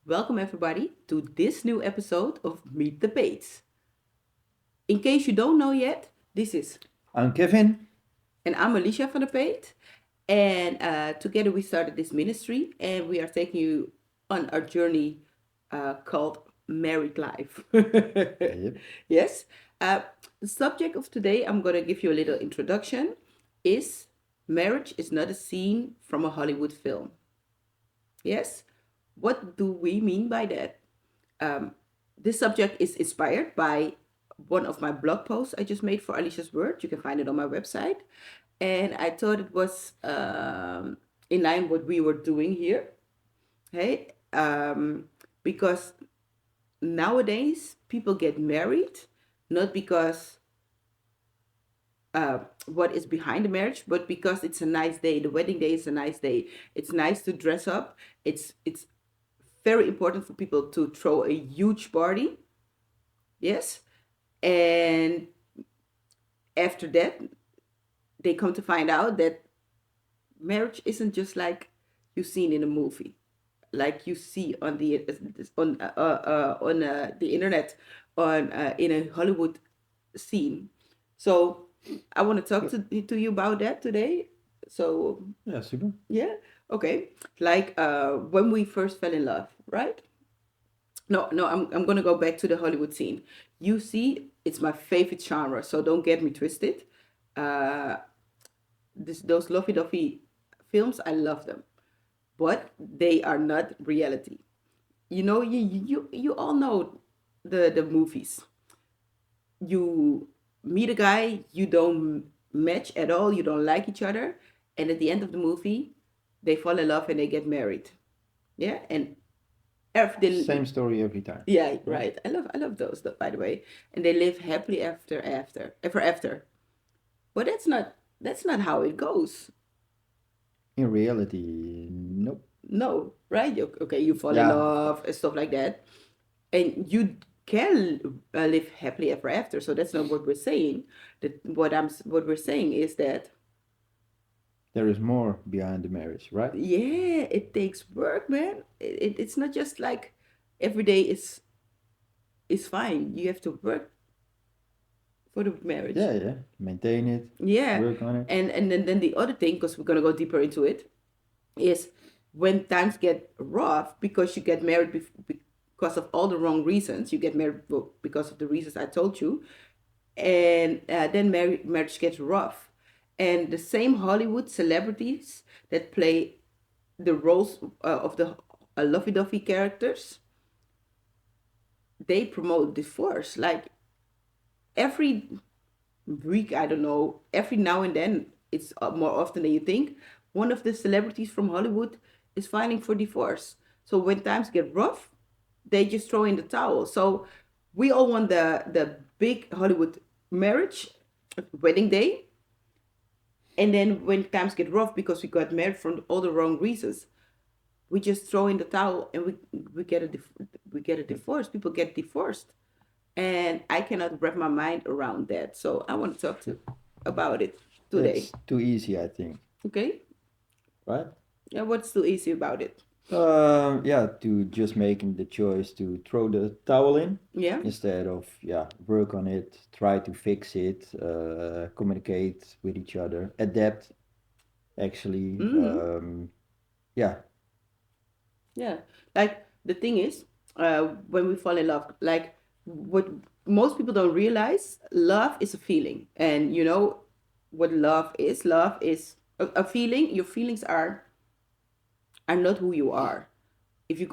Welcome, everybody, to this new episode of Meet the Peets. In case you don't know yet, this is, I'm Kevin. and I'm Alicia from the Peet. And together we started this ministry, and we are taking you on our journey called Married Life. Yep. Yes. Uh, the subject of today, I'm going to give you a little introduction, is marriage is not a scene from a Hollywood film. Yes. What do we mean by that? Um, this subject is inspired by one of my blog posts I just made for Alicia's Word. You can find it on my website. And I thought it was in line what we were doing here. Hey, because nowadays people get married not because what is behind the marriage, but because it's a nice day. The wedding day is a nice day. It's nice to dress up. It's very important for people to throw a huge party. Yes. And after that, they come to find out that marriage isn't just like you've seen in a movie, like you see on the internet, on in a Hollywood scene. So I want to talk to you about that today. So Yeah, super. yeah, okay. Like when we first fell in love, right? No, I'm gonna go back to the Hollywood scene. You see, it's my favorite genre, so don't get me twisted. Uh, those lovey-dovey films, I love them, but they are not reality. You all know the movies. You meet a guy, you don't match at all, you don't like each other, and at the end of the movie, they fall in love and they get married. Yeah, and they, Same story every time. yeah, Right? right. I love those, by the way, and they live happily ever after. But that's not how it goes. In reality, nope. No, right? Okay, you fall in Yeah, of love course. and stuff like that, and you can live happily ever after. So that's not what we're saying. That what we're saying is that There is more behind the marriage, right? yeah, it takes work, man. It's not just like every day is fine. You have to work for the marriage. Yeah. Maintain it, Yeah, work on it. and then the other thing, because we're gonna go deeper into it, is when times get rough because you get married because of all the wrong reasons. You get married because of the reasons I told you, and then marriage gets rough. And the same Hollywood celebrities that play the roles of the lovey-dovey characters, they promote divorce. Like every week, I don't know, every now and then, it's more often than you think, one of the celebrities from Hollywood is filing for divorce. So when times get rough, they just throw in the towel. So we all want the big Hollywood marriage, wedding day, and then when times get rough because we got married for all the wrong reasons, we just throw in the towel and we get a divorce. People get divorced, and I cannot wrap my mind around that. So I want to talk to about it today. That's too easy, I think. Okay? Right? Yeah, what's so easy about it? Yeah, to just making the choice to throw the towel in Yeah. instead of, yeah, work on it, try to fix it, communicate with each other, adapt, actually. Mm-hmm. Yeah, Yeah. Like the thing is, when we fall in love, like what most people don't realize, love is a feeling. And you know what love is? Love is a feeling. Your feelings are not who you are. If you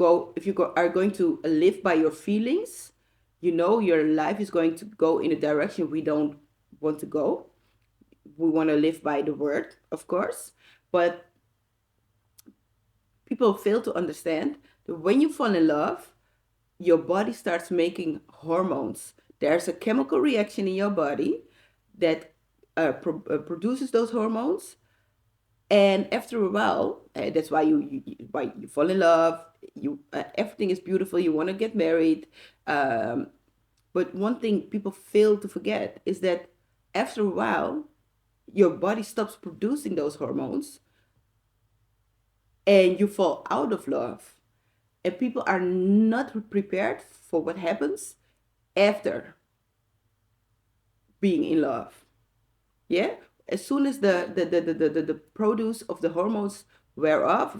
are going to live by your feelings, your life is going to go in a direction we don't want to go. We want to live by the word, of course, but people fail to understand that when you fall in love, your body starts making hormones. There's a chemical reaction in your body that produces those hormones, and after a while, that's why you fall in love. Everything is beautiful. You want to get married, um, but one thing people fail to forget is that after a while, your body stops producing those hormones, and you fall out of love. and people are not prepared for what happens after being in love. Yeah, as soon as the produce of the hormones wear off,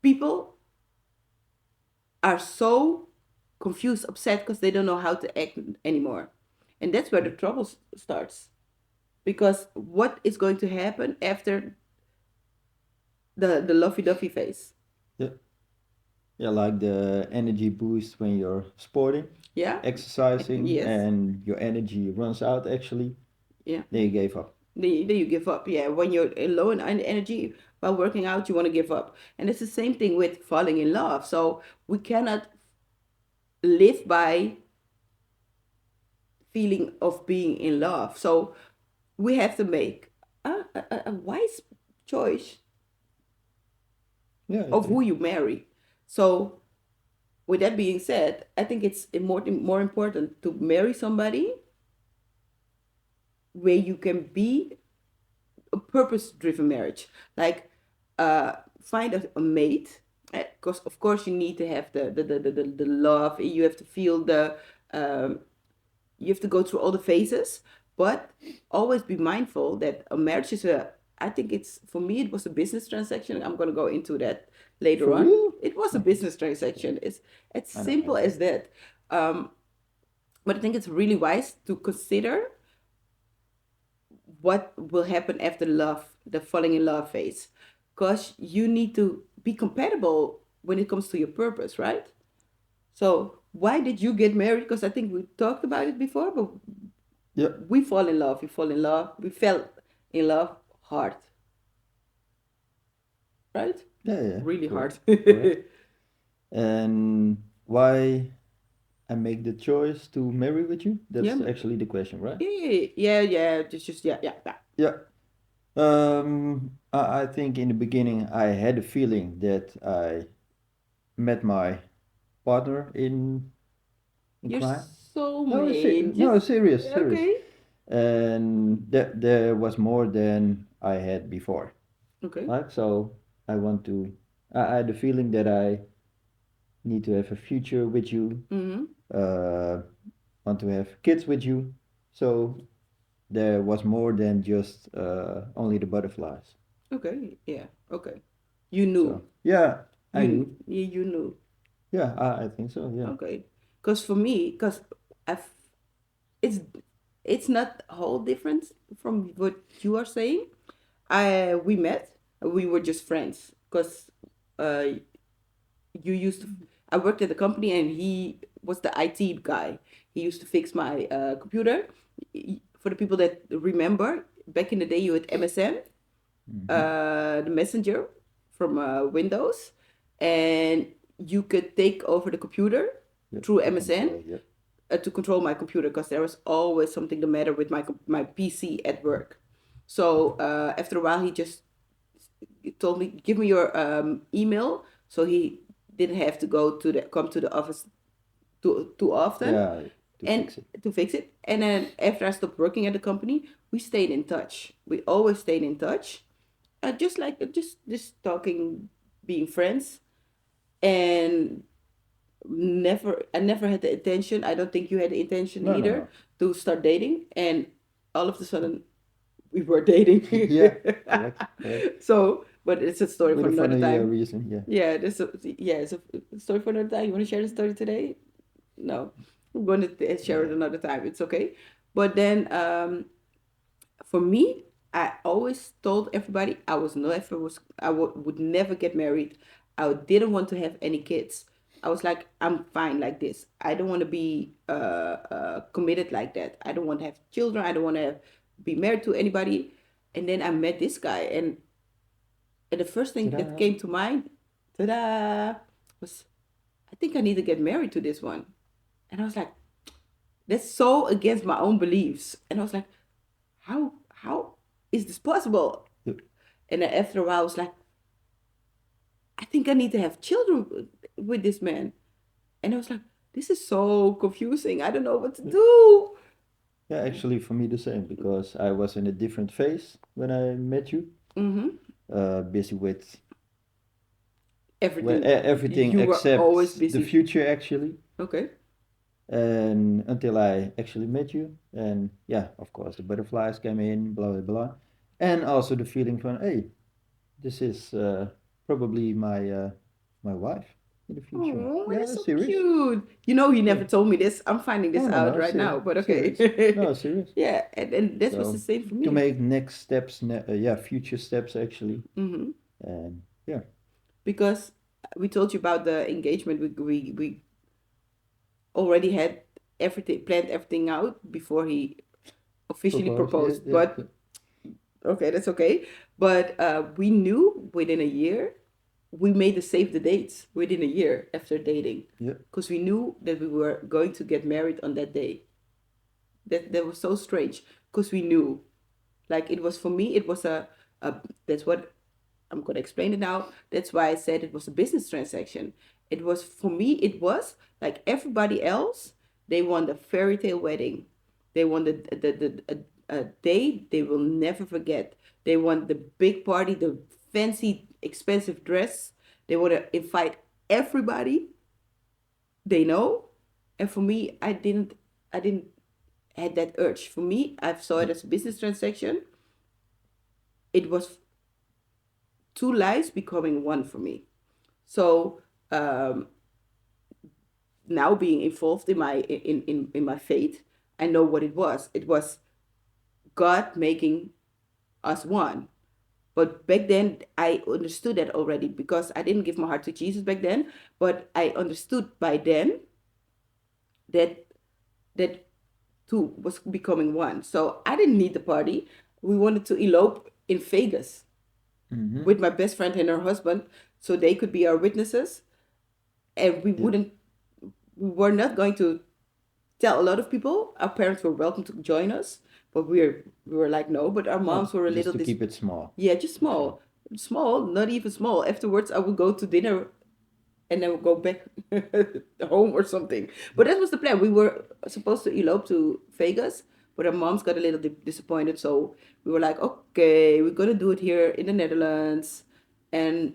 people are so confused, upset because they don't know how to act anymore, and that's where the trouble starts. Because what is going to happen after the lovey-dovey phase? Yeah. Yeah, like the energy boost when you're sporting, Yeah. exercising, Yes. and your energy runs out actually, Yeah. then you gave up. Then you give up. Yeah, when you're low in energy while working out, you want to give up. And it's the same thing with falling in love. So we cannot live by feeling of being in love. So we have to make a wise choice Yeah, I of who think. you marry. So with that being said, I think it's more important to marry somebody where you can be a purpose driven marriage, like find a mate, because of course you need to have the love, you have to feel um, you have to go through all the phases, but always be mindful that a marriage is a, I think it's, for me it was a business transaction. I'm going to go into that later For on. real? It was a Oh, business yeah, transaction. It's as I know, I simple know. as that. um, but I think it's really wise to consider what will happen after love, the falling in love phase, because you need to be compatible when it comes to your purpose, right? So why did you get married? Because I think we talked about it before, but Yeah, we fall in love. We fall in love. We fell in love hard, right? yeah, yeah, Really hard. correct, correct. And why I make the choice to marry with you? Yeah, That's actually the question, right? yeah. Just yeah, yeah. Yeah. I think in the beginning I had a feeling that I met my partner in Your crime. No, soulmate. no, Just serious, serious. okay. And there was more than I had before. Okay. Right? So I want to. I had the feeling that I need to have a future with you. Mm-hmm. Uh, want to have kids with you. So there was more than just only the butterflies. Okay. Yeah. Okay. You knew. So yeah, I knew. You knew. Yeah, I think so. Yeah. Okay. Because for me, because I've it's it's not a whole difference from what you are saying. We met. We were just friends because uh you used to. I worked at the company and he was the IT guy. He used to fix my computer. For the people that remember, back in the day, you had MSN, Mm-hmm. the messenger from Windows, and you could take over the computer Yep. through To MSN control. Yep. to control my computer because there was always something the matter with my PC at work. So after a while, he just told me, "Give me your email," so he didn't have to come to the office too often Yeah. To and fix it. to fix it. And then after I stopped working at the company, we stayed in touch. We always stayed in touch, just like just talking, being friends, and I never had the intention. I don't think you had the intention No, no, either no. to start dating. And all of a sudden, we were dating. Yeah. Correct. Correct. So, but it's a story With for a another funny time. reason. Yeah. Yeah, it's a story for another time. You want to share the story today? No, I'm going to share it Yeah. another time. It's okay. But then, for me, I always told everybody would never get married. I didn't want to have any kids. I was like, I'm fine like this. I don't want to be committed like that. I don't want to have children. I don't want to be married to anybody. And then I met this guy, and the first thing that Ta-da. came to mind, ta-da, was, I think I need to get married to this one. And I was like, that's so against my own beliefs. And I was like, how is this possible? Yep. And then after a while, I was like, I think I need to have children with this man. And I was like, this is so confusing. I don't know what to Yep. do. Yeah, actually, for me the same because I was in a different phase when I met you. Mm-hmm. Busy with Everything. everything You were always except the busy. future actually. Okay. And until I actually met you, and yeah, of course, the butterflies came in, blah blah blah, and also the feeling from, hey, this is probably my wife in the future. Oh, Yeah, that's so serious. cute. You know, he Yeah. never told me this. I'm finding this No, no, out no, right now, but serious. okay. No, serious. Yeah, and that was the So same for to me. make next steps, yeah, future steps actually, Hmm. and yeah, Because we told you about the engagement. We already had everything planned, everything out before he officially propose. Yeah, proposed. yeah, But okay, that's okay. But we knew within a year, we made the save the dates within a year after dating, yeah. because we knew that we were going to get married on that day. That was so strange, because we knew, like, it was for me, it was a that's what I'm gonna explain it now. That's why I said it was a business transaction. It was for me. It was like everybody else. They want a fairy tale wedding. They want a day they will never forget. They want the big party, the fancy, expensive dress. They want to invite everybody they know. And for me, I didn't had that urge. For me, I saw it as a business transaction. It was two lives becoming one for me. So um, now being involved in my faith, I know what it was. It was God making us one. But back then, I understood that already, because I didn't give my heart to Jesus back then. But I understood by then that that two was becoming one. So I didn't need the party. We wanted to elope in Vegas Mm-hmm. with my best friend and her husband, so they could be our witnesses, and we Yeah. wouldn't we were not going to tell a lot of people. Our parents were welcome to join us, but we were like, no. But our No, moms were a just little to keep it small. yeah, just Actually. small, not even small. Afterwards, I would go to dinner and then we'll go back home or something. But that was the plan. We were supposed to elope to Vegas, but our moms got a little disappointed. So we were like, okay, we're gonna do it here in the Netherlands, and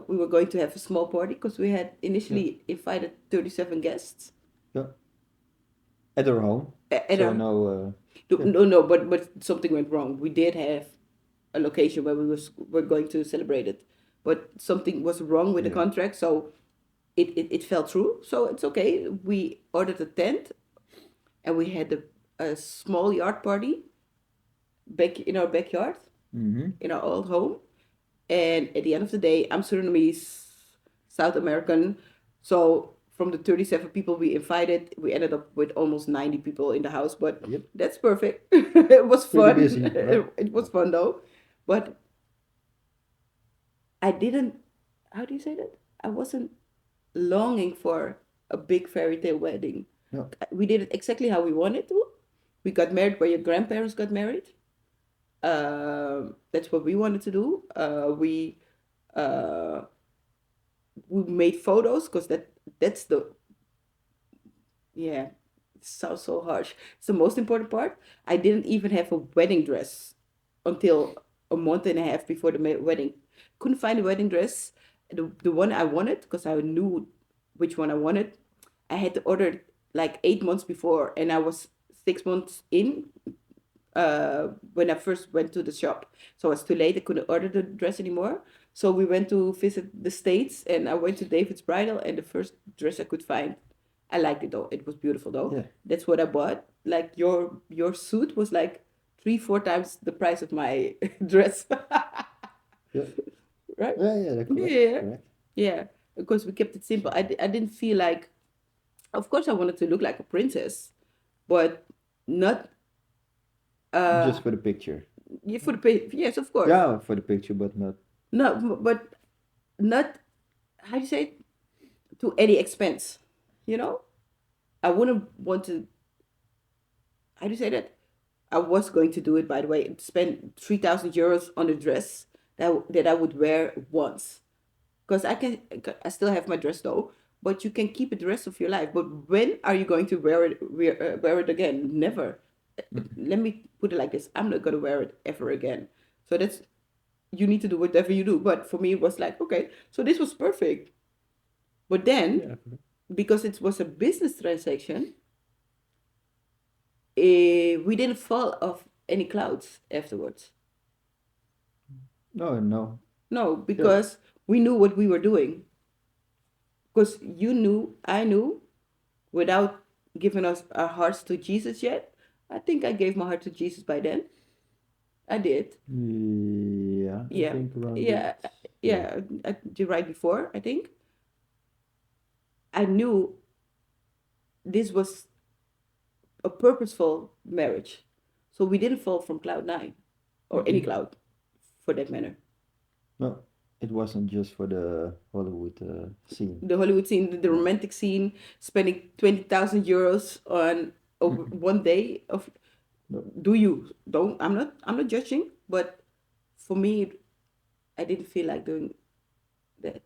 we were going to have a small party, because we had Yeah. initially invited 37 guests. Yeah. At our home. At So our no. Yeah. no, no, but something went wrong. We did have a location where were going to celebrate it, but something was wrong with the Yeah. contract, so it fell through. So it's okay. We ordered a tent, and we had a small yard party back in our backyard Mm-hmm. in our old home. And at the end of the day, I'm Surinamese, South American. So from the 37 people we invited, we ended up with almost 90 people in the house. But Yep. that's perfect. It was Pretty fun. busy, right? It was fun though. But I didn't, how do you say that? I wasn't longing for a big fairy tale wedding. No. We did it exactly how we wanted to. We got married where your grandparents got married. That's what we wanted to do. Uh, we made photos, because that's the, yeah, it sounds so harsh. It's the most important part. I didn't even have a wedding dress until a month and a half before the wedding. Couldn't find a wedding dress, the one I wanted, because I knew which one I wanted. I had to order it like 8 months before, and I was 6 months in when I first went to the shop. So it's too late. I couldn't order the dress anymore. So we went to visit the States, and I went to David's Bridal, and the first dress I could find. I liked it though. It was beautiful though. Yeah. That's what I bought. Like your suit was like 3 4 times the price of my dress. Yeah. Right? Yeah. Yeah. That's correct. Yeah. Correct. Yeah. Because we kept it simple. I didn't feel like, of course I wanted to look like a princess, but not uh Just for the picture. yeah, for the yes, of course. Yeah, for the picture, but not. No, but not, how do you say it? To any expense. You know, I wouldn't want to. How do you say that? I was going to do it, by the way, spend 3,000 euros on a dress that I would wear once, because I still have my dress though. But you can keep it the rest of your life. But when are you going to wear it again? Never. Mm. Let me put it like this: I'm not gonna wear it ever again. So that's you need to do whatever you do. But for me, it was like, okay, so this was perfect. But then, Yeah. because it was a business transaction, we didn't fall off any clouds afterwards. No, no. No, Yeah. because we knew what we were doing. Because you knew, I knew, without giving us our hearts to Jesus yet. I think I gave my heart to Jesus by then. I did. Yeah, I Yeah, think around it. yeah, Yeah. yeah. I did right before, I think. I knew this was a purposeful marriage. So we didn't fall from cloud nine or any Mm-mm. cloud for that matter. No, it wasn't just for the Hollywood scene. The Hollywood scene, the No. romantic scene, spending 20,000 euros on over Mm-mm. one day of No. do you don't I'm not judging, but for me I didn't feel like doing that.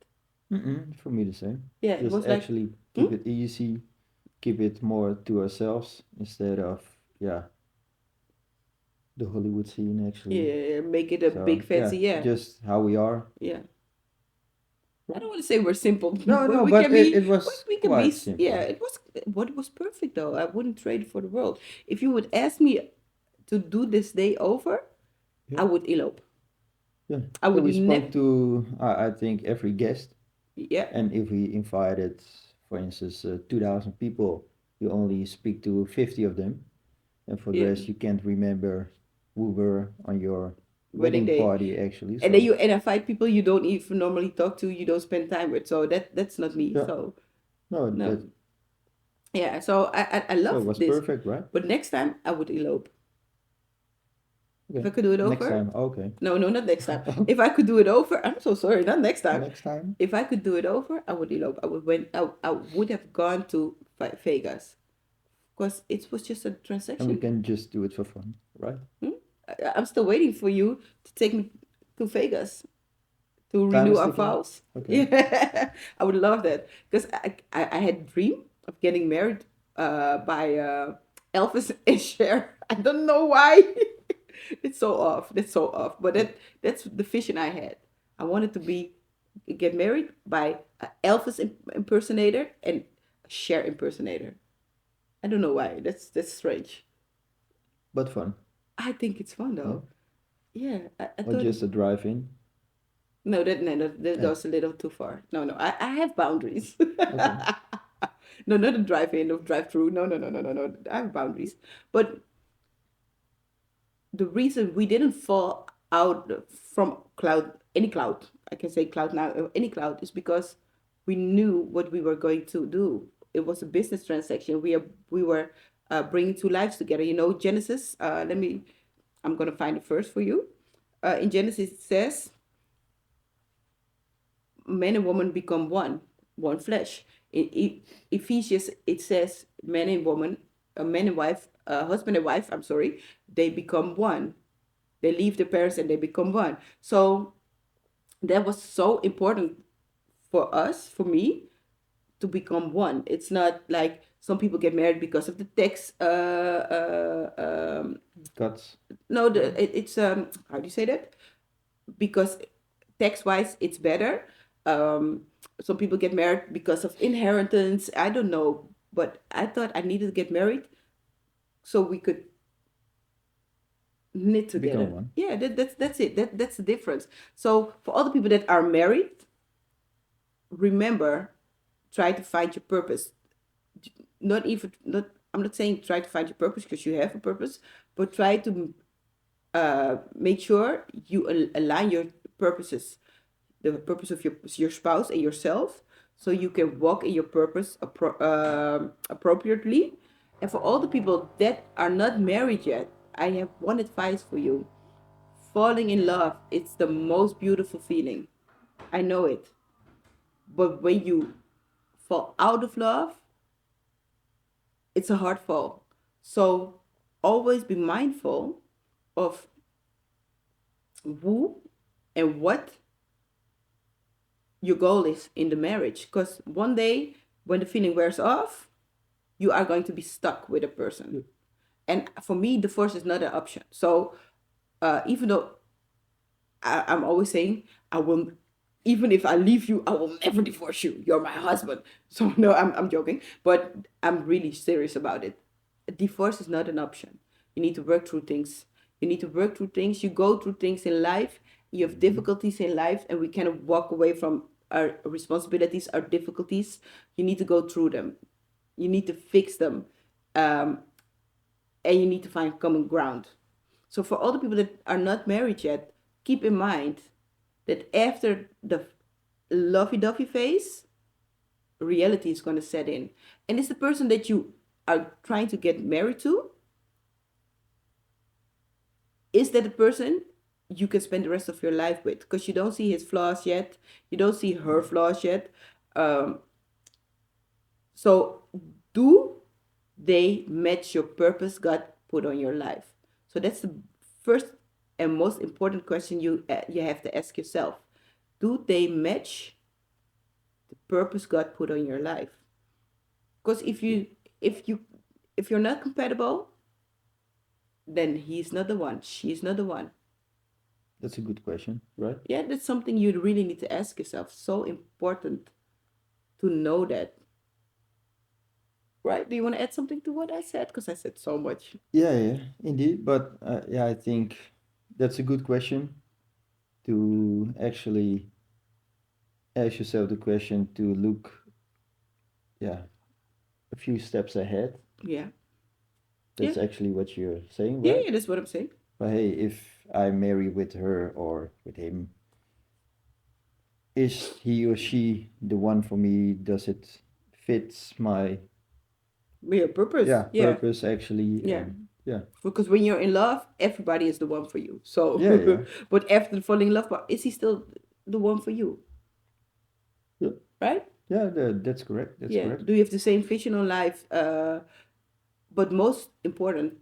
Mm-mm. For me, the same. Yeah, it Just was like, actually keep hmm? it easy, keep it more to ourselves instead of, yeah, the Hollywood scene actually. Yeah, make it a big So, yeah, fancy, yeah, just how we are. yeah. I Right. don't want to say we're simple, No, but no, we but can it be, was we can be, quite yeah. simple. It was what was perfect though. I wouldn't trade it for the world. If you would ask me to do this day over, Yeah. I would elope. Yeah. I Yeah, would we never, spoke to, I think, every guest. yeah, And if we invited, for instance, 2,000 people, you only speak to 50 of them. And for the yeah, rest, you can't remember who were on your wedding wedding day. party, actually. And then So, you and I find people you don't even normally talk to, you don't spend time with. So that's not me. yeah, So no, no, that, yeah. So I so it love was this, perfect, right? but next time I would elope. If Okay. I could do it Next over, time, okay. no, no, not next time. If I could do it over, I'm so sorry, not next time. Next time. If I could do it over, I would elope. I would have gone to Vegas because it was just a And we transaction. can just do it for fun, right? Hmm? I'm still waiting for you to take me to Vegas to Time renew is our ticking. vows. Okay. Yeah, I would love that because I had a dream of getting married by Elvis and Cher. I don't know why. It's so off. That's so off. But Yeah. that's the vision I had. I wanted to get married by a Elvis impersonator and a Cher impersonator. I don't know why. That's strange. But fun. I think it's fun Yeah. though. Yeah, I Or thought just a drive in. no, that Yeah. goes a little too far. No, no, I have boundaries. Okay. No, not a drive-in or drive-through. No, no, no, no, no, no. I have boundaries. But the reason we didn't fall out from any cloud, I can say cloud now, any cloud, is because we knew what we were going to do. It was a business transaction. We were bringing two lives together. You know, Genesis. I'm gonna find it first for you. In Genesis, it says man and woman become one flesh. In Ephesians, it says man and woman, man and wife, husband and wife, I'm sorry, they become one. They leave their parents and they become one. So that was so important for us, for me, to become one. It's not like some people get married because of the text. Cuts. No, No. it's how do you say that? Because text wise it's better. Some people get married because of inheritance. I don't know, but I thought I needed to get married so we could knit Become together. one. Yeah, that's it. That's the difference. So for all the people that are married, remember, try to find your purpose. Not even not. I'm not saying try to find your purpose because you have a purpose, but try to make sure you align your purposes, the purpose of your spouse and yourself, so you can walk in your purpose appropriately. And for all the people that are not married yet, I have one advice for you. Falling in love, it's the most beautiful feeling. I know it. But when you fall out of love, it's a hard fall. So always be mindful of who and what your goal is in the marriage. Because one day, when the feeling wears off, you are going to be stuck with a person. And for me, divorce is not an option. So even though I'm always saying, I will, even if I leave you, I will never divorce you. You're my husband. So no, I'm joking, but I'm really serious about it. Divorce is not an option. You need to work through things. You need to work through things. You go through things in life. You have Mhm. difficulties in life, and we cannot walk away from our responsibilities, our difficulties. You need to go through them. You need to fix them, um, and you need to find common ground. So for all the people that are not married yet, keep in mind that after the lovey-dovey phase, reality is going to set in. And it's the person that you are trying to get married to, is that the person you can spend the rest of your life with? Because you don't see his flaws yet, you don't see her flaws yet. Um, so do they match your purpose God put on your life? So that's the first and most important question you have to ask yourself. Do they match the purpose God put on your life? Because if you if you're not compatible, then he's not the one, she's not the one. That's a good question, right? Yeah, that's something you really need to ask yourself. So important to know that. Right? Do you want to add something to what I said? Because I said so much. Yeah, yeah, indeed. But yeah, I think that's a good question to actually ask yourself the question to look, yeah, a few steps ahead. Yeah. Yeah. That's actually what you're saying, Yeah, right? yeah, that's what I'm saying. But hey, if I marry with her or with him, is he or she the one for me? Does it fit my, Your purpose. yeah, Yeah. purpose actually? Yeah. And yeah, Because when you're in love, everybody is the one for you. yeah, yeah, So, but after falling in love, is he still the one for you? yeah, Right? yeah. That's correct. That's Yeah. correct. Do you have the same vision on life? But most important,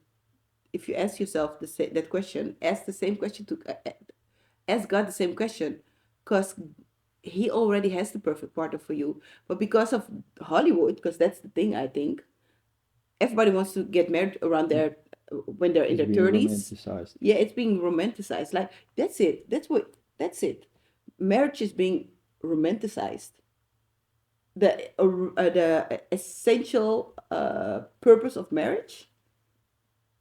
if you ask yourself that question, ask the same question to ask God the same question, because He already has the perfect partner for you. But because of Hollywood, because that's the thing, I think everybody wants to get married around Mm. their when they're in It's their being 30s. romanticized. Yeah, it's being romanticized. Like that's it. That's it. Marriage is being romanticized. The essential purpose of marriage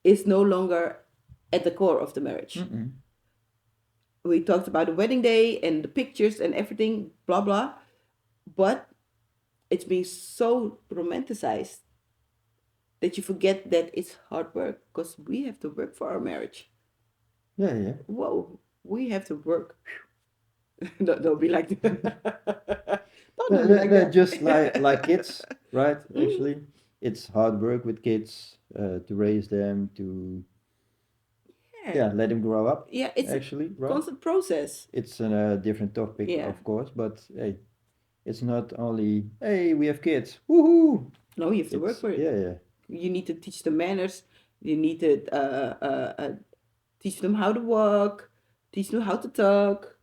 is no longer at the core of the marriage. Mm-mm. We talked about the wedding day and the pictures and everything, blah blah, but it's being so romanticized that you forget that it's hard work, because we have to work for our marriage. Yeah, yeah. Whoa, we have to work. Don't be like that. Don't do me like They're that. just like kids, right? Mm, Actually, it's hard work with kids to raise them, to yeah, yeah, let them grow up. yeah, it's a Actually, right? constant process. It's a different topic, Yeah, of course, but hey, it's not only hey we have kids, woohoo! no, you have to work It's for it. yeah, yeah, You need to teach them manners. You need to teach them how to walk, teach them how to talk.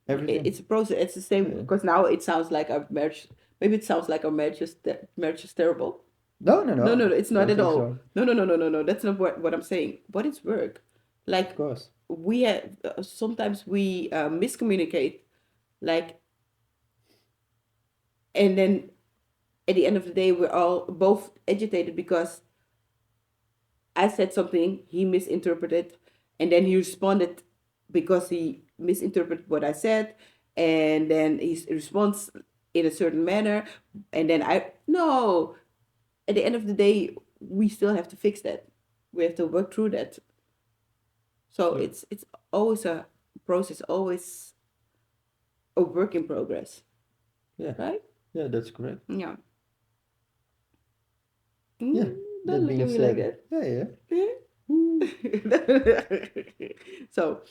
It's everything. a process. It's the Yeah, same, yeah. because now it sounds like our marriage. Maybe it sounds like our marriage is terrible. No, no, No, no, no, no. it's I not don't at think all. so. No, no, no, no, no, no. That's not what I'm saying. But it's work. Of Like course. we have sometimes we miscommunicate. Like, and then at the end of the day, we're all both agitated because I said something, he misinterpreted, and then he responded because he misinterpreted what I said, and then he responds in a certain manner, and then I no. At the end of the day, we still have to fix that. We have to work through that. So Yeah, it's always a process, always a work in progress, yeah, right? yeah. That's correct. Yeah. Yeah. Don't That look being at me like said, that. yeah, yeah. Woo. So,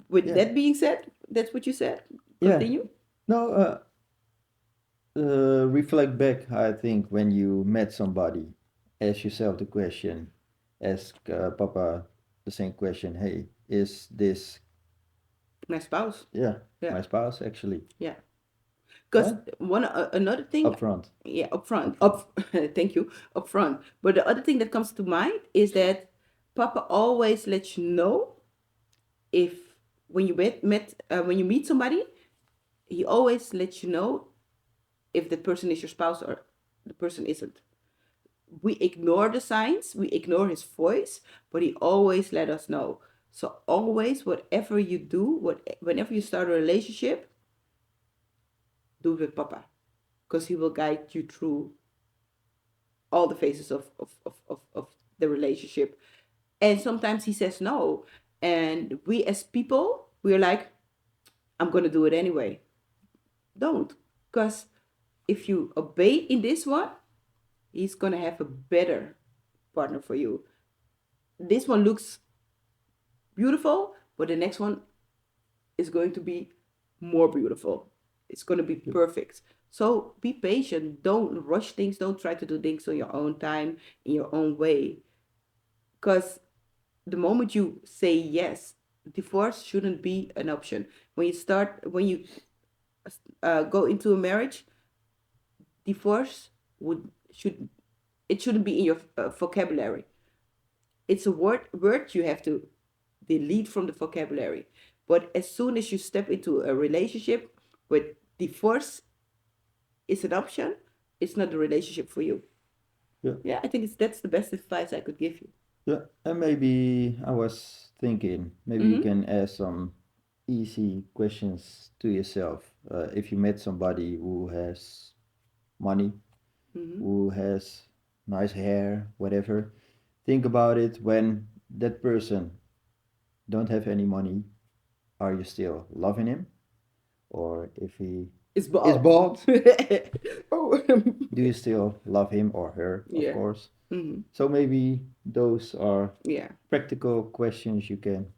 with Yeah, that being said, that's what you said. yeah. Continue. No, reflect back, I think, when you met somebody, ask yourself the question, ask Papa the same question, hey, is this, My spouse. yeah, Yeah, my spouse actually, yeah. Because right? one another thing, Upfront, yeah, up front, upfront. up. Thank you, up front. But the other thing that comes to mind is that Papa always lets you know if when you when you meet somebody, he always lets you know if the person is your spouse or the person isn't. We ignore the signs, we ignore his voice, but he always let us know. So always, whatever you do, whenever you start a relationship, do it with Papa, because he will guide you through all the phases of the relationship. And sometimes he says no, and we as people, we're like, I'm gonna do it anyway. Don't, because if you obey in this one, he's gonna have a better partner for you. This one looks beautiful, but the next one is going to be more beautiful. It's going to be perfect. So be patient. Don't rush things. Don't try to do things on your own time, in your own way. Because the moment you say yes, divorce shouldn't be an option. When you go into a marriage, divorce it shouldn't be in your vocabulary. It's a word you have to delete from the vocabulary. But as soon as you step into a relationship where divorce is an option, it's not the relationship for you. Yeah. Yeah, I think that's the best advice I could give you. Yeah, and maybe I was thinking maybe you can ask some easy questions to yourself. If you met somebody who has money, who has nice hair, whatever, think about it when that person don't have any money. Are you still loving him, or if he It's is bald. bald, Oh. do you still love him or her? Of Yeah. course. So maybe those are Yeah. practical questions you can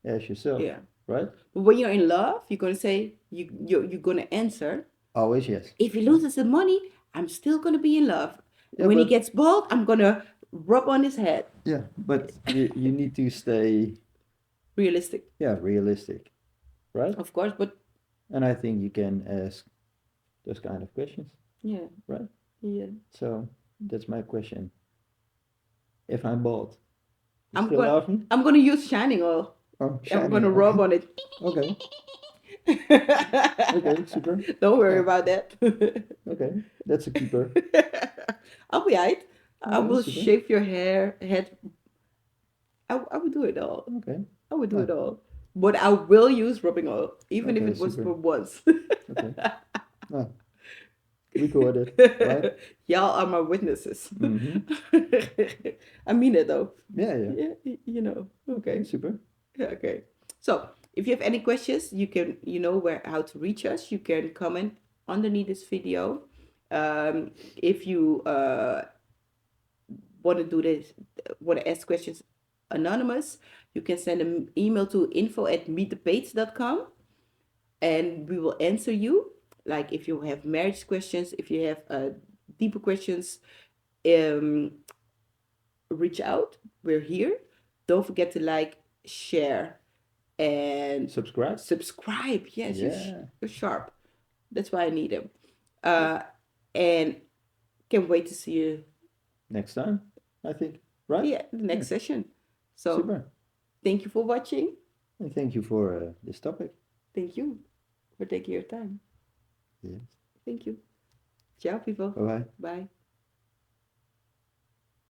ask yourself, Yeah. right? But when you're in love, you're gonna say you're gonna answer. Always yes. If he loses the money, I'm still gonna be in love. Yeah, When he but gets bald, I'm gonna rub on his head. yeah, but you need to stay Realistic, realistic, right? of course, but And I think you can ask those kind of questions, yeah, right? yeah. So that's my question. If I'm bald, you I'm still gonna love me? I'm gonna use shining oil. Oh, I'm shining. gonna rub Okay. on it. Okay. Okay. Super. Don't worry Yeah. about that. Okay. That's a keeper. I'll be alright. I Okay. will Super. shave your head. I will do it all. Okay. I will do Ah, it all. But I will use rubbing oil, even if okay. it was Super. for once. Okay. Ah, recorded, right? Y'all are my witnesses. Mm-hmm. I mean it though. Yeah. Yeah. Yeah, you know. Okay. Okay. Super. Yeah, okay. So if you have any questions, you know where how to reach us. You can comment underneath this video. If you want to do this, want to ask questions anonymous, you can send an email to info@meetthepeets.com, and we will answer you. Like if you have marriage questions, if you have deeper questions, um, reach out. We're here. Don't forget to like, share, and Subscribe. subscribe. Yes, Yeah. you're sharp. That's why I need them. And can't wait to see you. Next time, I think. Right? Yeah, the next session. So Super. thank you for watching. And thank you for this topic. Thank you for taking your time. Yes. Thank you. Ciao, people. Bye bye. Bye.